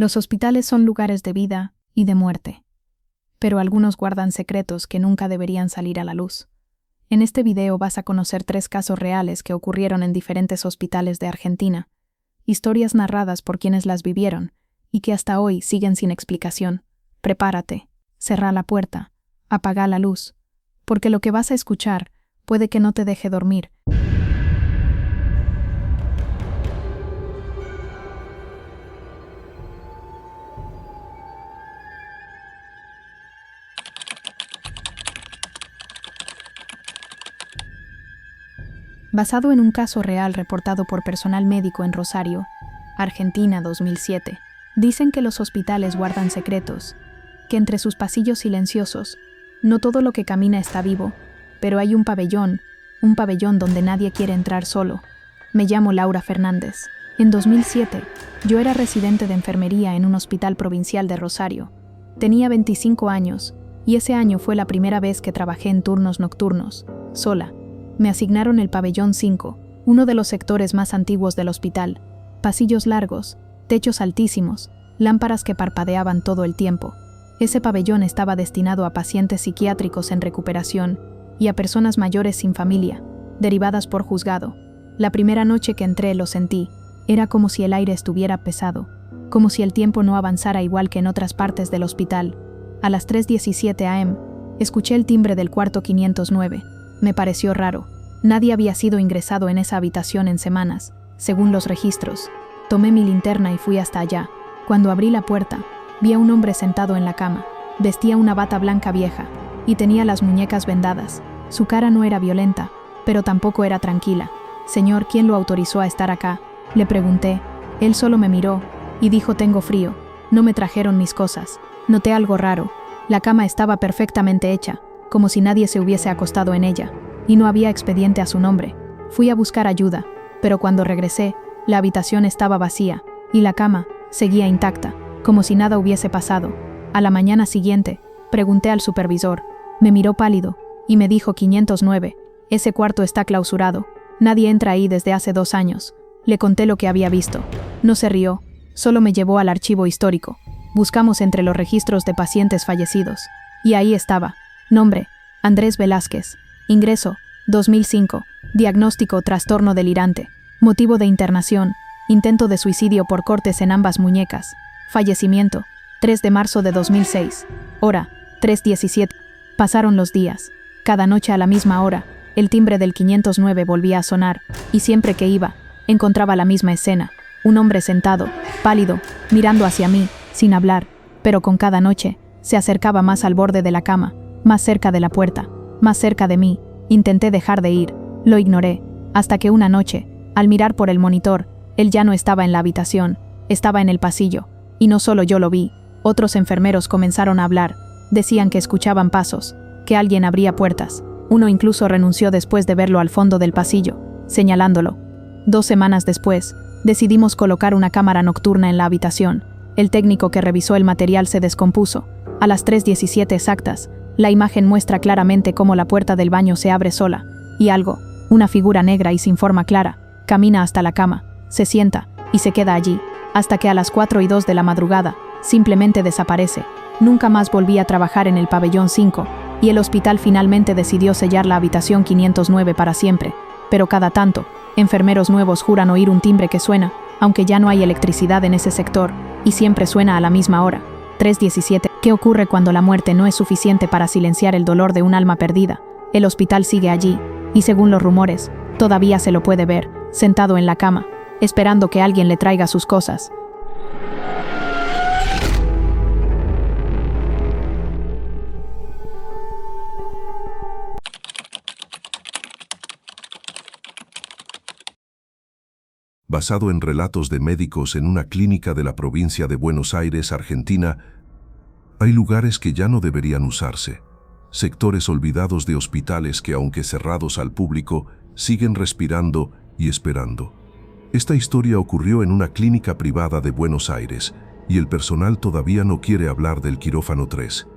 Los hospitales son lugares de vida y de muerte, pero algunos guardan secretos que nunca deberían salir a la luz. En este video vas a conocer 3 casos reales que ocurrieron en diferentes hospitales de Argentina, historias narradas por quienes las vivieron y que hasta hoy siguen sin explicación. Prepárate, cerrá la puerta, apaga la luz, porque lo que vas a escuchar puede que no te deje dormir. Basado en un caso real reportado por personal médico en Rosario, Argentina 2007, dicen que los hospitales guardan secretos, que entre sus pasillos silenciosos, no todo lo que camina está vivo, pero hay un pabellón donde nadie quiere entrar solo. Me llamo Laura Fernández. En 2007, yo era residente de enfermería en un hospital provincial de Rosario. Tenía 25 años, y ese año fue la primera vez que trabajé en turnos nocturnos, sola. Me asignaron el pabellón 5, uno de los sectores más antiguos del hospital. Pasillos largos, techos altísimos, lámparas que parpadeaban todo el tiempo. Ese pabellón estaba destinado a pacientes psiquiátricos en recuperación y a personas mayores sin familia, derivadas por juzgado. La primera noche que entré lo sentí. Era como si el aire estuviera pesado, como si el tiempo no avanzara igual que en otras partes del hospital. A las 3:17 am, escuché el timbre del cuarto 509. Me pareció raro. Nadie había sido ingresado en esa habitación en semanas, según los registros. Tomé mi linterna y fui hasta allá. Cuando abrí la puerta, vi a un hombre sentado en la cama. Vestía una bata blanca vieja y tenía las muñecas vendadas. Su cara no era violenta, pero tampoco era tranquila. «Señor, ¿quién lo autorizó a estar acá?», le pregunté. Él solo me miró y dijo: «Tengo frío. No me trajeron mis cosas». Noté algo raro. La cama estaba perfectamente hecha, como si nadie se hubiese acostado en ella, y no había expediente a su nombre. Fui a buscar ayuda, pero cuando regresé, la habitación estaba vacía, y la cama seguía intacta, como si nada hubiese pasado. A la mañana siguiente, pregunté al supervisor. Me miró pálido, y me dijo: 509, ese cuarto está clausurado. Nadie entra ahí desde hace 2 años. Le conté lo que había visto. No se rió, solo me llevó al archivo histórico. Buscamos entre los registros de pacientes fallecidos, y ahí estaba. Nombre: Andrés Velázquez. Ingreso: 2005. Diagnóstico: trastorno delirante. Motivo de internación: intento de suicidio por cortes en ambas muñecas. Fallecimiento: 3 de marzo de 2006. Hora: 3:17. Pasaron los días. Cada noche a la misma hora, el timbre del 509 volvía a sonar, y siempre que iba, encontraba la misma escena. Un hombre sentado, pálido, mirando hacia mí, sin hablar, pero con cada noche, se acercaba más al borde de la cama, más cerca de la puerta, más cerca de mí. Intenté dejar de ir, lo ignoré, hasta que una noche, al mirar por el monitor, él ya no estaba en la habitación, estaba en el pasillo, y no solo yo lo vi, otros enfermeros comenzaron a hablar, decían que escuchaban pasos, que alguien abría puertas. Uno incluso renunció después de verlo al fondo del pasillo, señalándolo. 2 semanas después, decidimos colocar una cámara nocturna en la habitación. El técnico que revisó el material se descompuso. A las 3:17 exactas, la imagen muestra claramente cómo la puerta del baño se abre sola, y algo, una figura negra y sin forma clara, camina hasta la cama, se sienta, y se queda allí, hasta que a las 4:02 de la madrugada, simplemente desaparece. Nunca más volví a trabajar en el pabellón 5, y el hospital finalmente decidió sellar la habitación 509 para siempre. Pero cada tanto, enfermeros nuevos juran oír un timbre que suena, aunque ya no hay electricidad en ese sector, y siempre suena a la misma hora. 3:17. ¿Qué ocurre cuando la muerte no es suficiente para silenciar el dolor de un alma perdida? El hospital sigue allí, y según los rumores, todavía se lo puede ver, sentado en la cama, esperando que alguien le traiga sus cosas. Basado en relatos de médicos en una clínica de la provincia de Buenos Aires, Argentina, hay lugares que ya no deberían usarse, sectores olvidados de hospitales que, aunque cerrados al público, siguen respirando y esperando. Esta historia ocurrió en una clínica privada de Buenos Aires, y el personal todavía no quiere hablar del quirófano 3.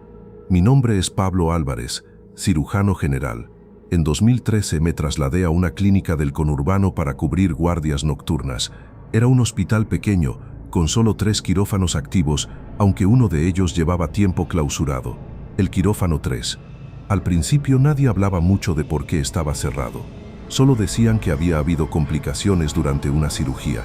Mi nombre es Pablo Álvarez, cirujano general. En 2013 me trasladé a una clínica del conurbano para cubrir guardias nocturnas. Era un hospital pequeño, con solo 3 quirófanos activos, aunque uno de ellos llevaba tiempo clausurado. El quirófano 3. Al principio nadie hablaba mucho de por qué estaba cerrado. Solo decían que había habido complicaciones durante una cirugía.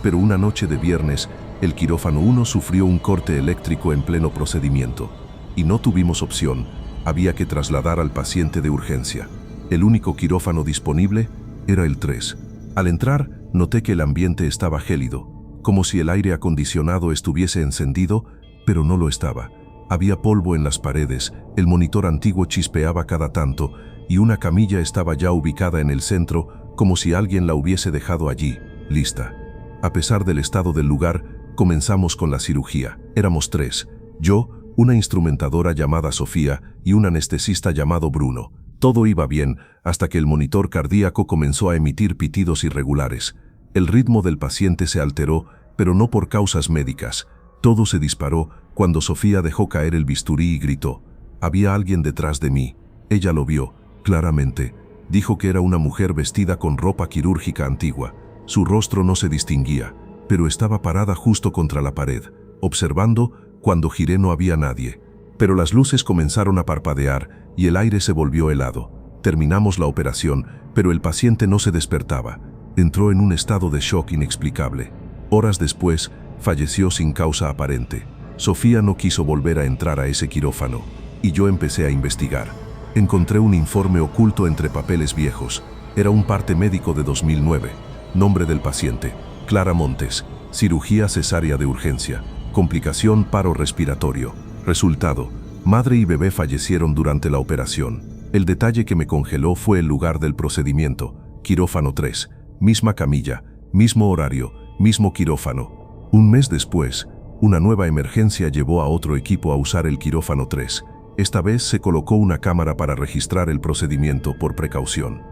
Pero una noche de viernes, el quirófano 1 sufrió un corte eléctrico en pleno procedimiento. Y no tuvimos opción, había que trasladar al paciente de urgencia. El único quirófano disponible era el 3. Al entrar, noté que el ambiente estaba gélido, como si el aire acondicionado estuviese encendido, pero no lo estaba. Había polvo en las paredes, el monitor antiguo chispeaba cada tanto, y una camilla estaba ya ubicada en el centro, como si alguien la hubiese dejado allí, lista. A pesar del estado del lugar, comenzamos con la cirugía. Éramos 3, yo, una instrumentadora llamada Sofía y un anestesista llamado Bruno. Todo iba bien hasta que el monitor cardíaco comenzó a emitir pitidos irregulares. El ritmo del paciente se alteró, pero no por causas médicas. Todo se disparó cuando Sofía dejó caer el bisturí y gritó. Había alguien detrás de mí. Ella lo vio, claramente. Dijo que era una mujer vestida con ropa quirúrgica antigua. Su rostro no se distinguía, pero estaba parada justo contra la pared, observando. Cuando giré no había nadie. Pero las luces comenzaron a parpadear y el aire se volvió helado. Terminamos la operación, pero el paciente no se despertaba. Entró en un estado de shock inexplicable. Horas después, falleció sin causa aparente. Sofía no quiso volver a entrar a ese quirófano, y yo empecé a investigar. Encontré un informe oculto entre papeles viejos. Era un parte médico de 2009. Nombre del paciente: Clara Montes. Cirugía cesárea de urgencia. Complicación: paro respiratorio. Resultado: madre y bebé fallecieron durante la operación. El detalle que me congeló fue el lugar del procedimiento: quirófano 3. Misma camilla, mismo horario, mismo quirófano. Un mes después, una nueva emergencia llevó a otro equipo a usar el quirófano 3. Esta vez se colocó una cámara para registrar el procedimiento por precaución.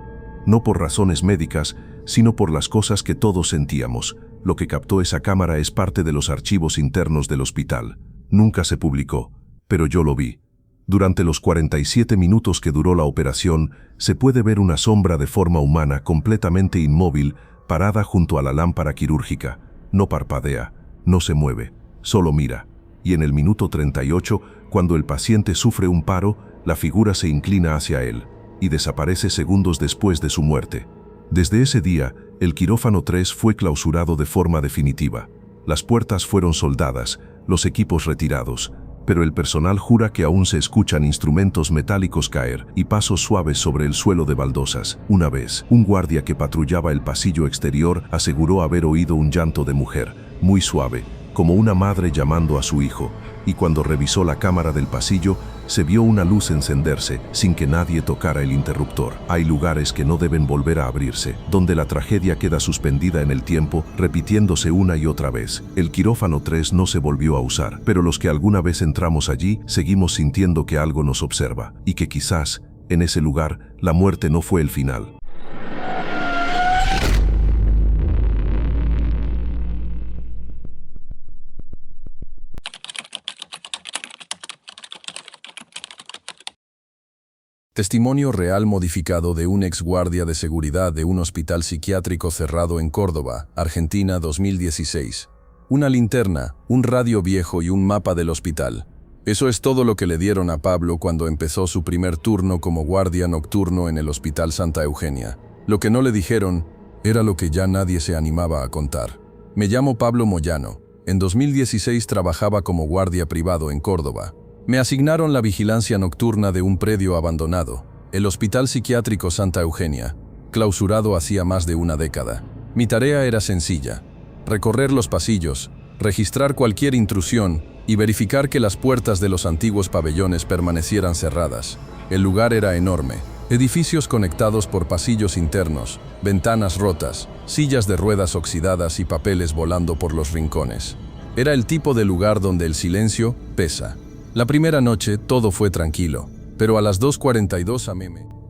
No por razones médicas, sino por las cosas que todos sentíamos. Lo que captó esa cámara es parte de los archivos internos del hospital. Nunca se publicó, pero yo lo vi. Durante los 47 minutos que duró la operación, se puede ver una sombra de forma humana completamente inmóvil, parada junto a la lámpara quirúrgica. No parpadea, no se mueve, solo mira. Y en el minuto 38, cuando el paciente sufre un paro, la figura se inclina hacia él y desaparece segundos después de su muerte. Desde ese día, el quirófano 3 fue clausurado de forma definitiva. Las puertas fueron soldadas, los equipos retirados, pero el personal jura que aún se escuchan instrumentos metálicos caer y pasos suaves sobre el suelo de baldosas. Una vez, un guardia que patrullaba el pasillo exterior aseguró haber oído un llanto de mujer, muy suave, como una madre llamando a su hijo, y cuando revisó la cámara del pasillo, se vio una luz encenderse sin que nadie tocara el interruptor. Hay lugares que no deben volver a abrirse, donde la tragedia queda suspendida en el tiempo, repitiéndose una y otra vez. El quirófano 3 no se volvió a usar, pero los que alguna vez entramos allí, seguimos sintiendo que algo nos observa, y que quizás, en ese lugar, la muerte no fue el final. Testimonio real modificado de un ex guardia de seguridad de un hospital psiquiátrico cerrado en Córdoba, Argentina, 2016. Una linterna, un radio viejo y un mapa del hospital. Eso es todo lo que le dieron a Pablo cuando empezó su primer turno como guardia nocturno en el Hospital Santa Eugenia. Lo que no le dijeron era lo que ya nadie se animaba a contar. Me llamo Pablo Moyano. En 2016 trabajaba como guardia privado en Córdoba. Me asignaron la vigilancia nocturna de un predio abandonado, el Hospital Psiquiátrico Santa Eugenia, clausurado hacía más de una década. Mi tarea era sencilla: recorrer los pasillos, registrar cualquier intrusión y verificar que las puertas de los antiguos pabellones permanecieran cerradas. El lugar era enorme, edificios conectados por pasillos internos, ventanas rotas, sillas de ruedas oxidadas y papeles volando por los rincones. Era el tipo de lugar donde el silencio pesa. La primera noche todo fue tranquilo, pero a las 2:42 am,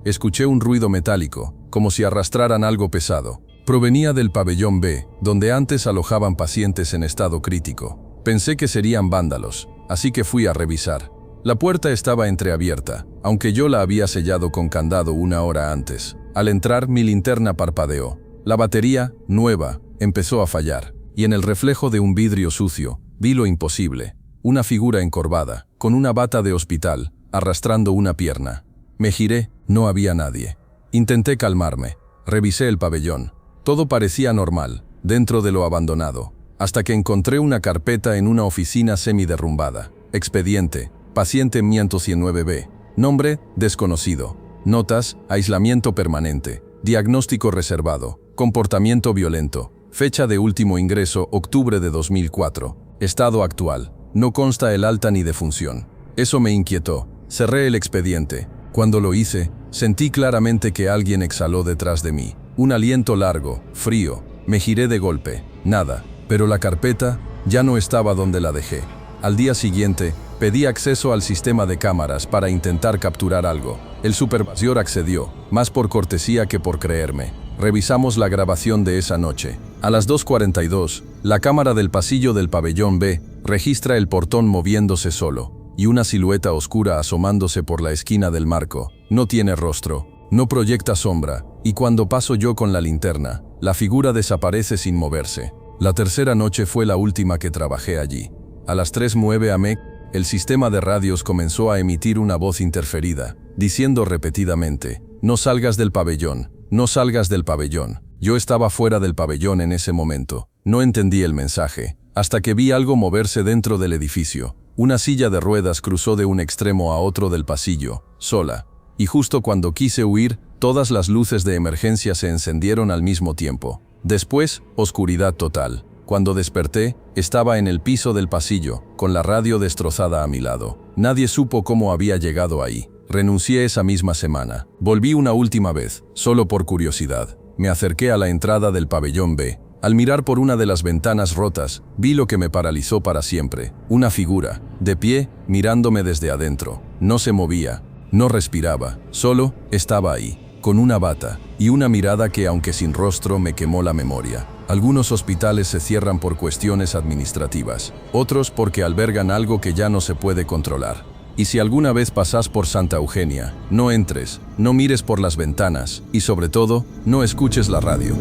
escuché un ruido metálico, como si arrastraran algo pesado. Provenía del pabellón B, donde antes alojaban pacientes en estado crítico. Pensé que serían vándalos, así que fui a revisar. La puerta estaba entreabierta, aunque yo la había sellado con candado una hora antes. Al entrar, mi linterna parpadeó. La batería, nueva, empezó a fallar. y en el reflejo de un vidrio sucio, vi lo imposible. Una figura encorvada, con una bata de hospital, arrastrando una pierna. Me giré, no había nadie. Intenté calmarme. Revisé el pabellón. Todo parecía normal, dentro de lo abandonado, hasta que encontré una carpeta en una oficina semiderrumbada. Expediente, paciente 519B. Nombre, desconocido. Notas, aislamiento permanente. Diagnóstico reservado. Comportamiento violento. Fecha de último ingreso, octubre de 2004. Estado actual. No consta el alta ni defunción. Eso me inquietó. Cerré el expediente. Cuando lo hice, sentí claramente que alguien exhaló detrás de mí. Un aliento largo, frío. Me giré de golpe. Nada. Pero la carpeta ya no estaba donde la dejé. Al día siguiente, pedí acceso al sistema de cámaras para intentar capturar algo. El supervisor accedió, más por cortesía que por creerme. Revisamos la grabación de esa noche. A las 2:42, la cámara del pasillo del pabellón B registra el portón moviéndose solo, y una silueta oscura asomándose por la esquina del marco. No tiene rostro, no proyecta sombra, y cuando paso yo con la linterna, la figura desaparece sin moverse. La tercera noche fue la última que trabajé allí. A las 3:09 am, el sistema de radios comenzó a emitir una voz interferida, diciendo repetidamente: «No salgas del pabellón, no salgas del pabellón». Yo estaba fuera del pabellón en ese momento. No entendí el mensaje, hasta que vi algo moverse dentro del edificio. Una silla de ruedas cruzó de un extremo a otro del pasillo, sola. Y justo cuando quise huir, todas las luces de emergencia se encendieron al mismo tiempo. Después, oscuridad total. Cuando desperté, estaba en el piso del pasillo, con la radio destrozada a mi lado. Nadie supo cómo había llegado ahí. Renuncié esa misma semana. Volví una última vez, solo por curiosidad. Me acerqué a la entrada del pabellón B. Al mirar por una de las ventanas rotas, vi lo que me paralizó para siempre. Una figura, de pie, mirándome desde adentro. No se movía, no respiraba, solo estaba ahí, con una bata y una mirada que, aunque sin rostro, me quemó la memoria. Algunos hospitales se cierran por cuestiones administrativas, otros porque albergan algo que ya no se puede controlar. Y si alguna vez pasás por Santa Eugenia, no entres, no mires por las ventanas y, sobre todo, no escuches la radio.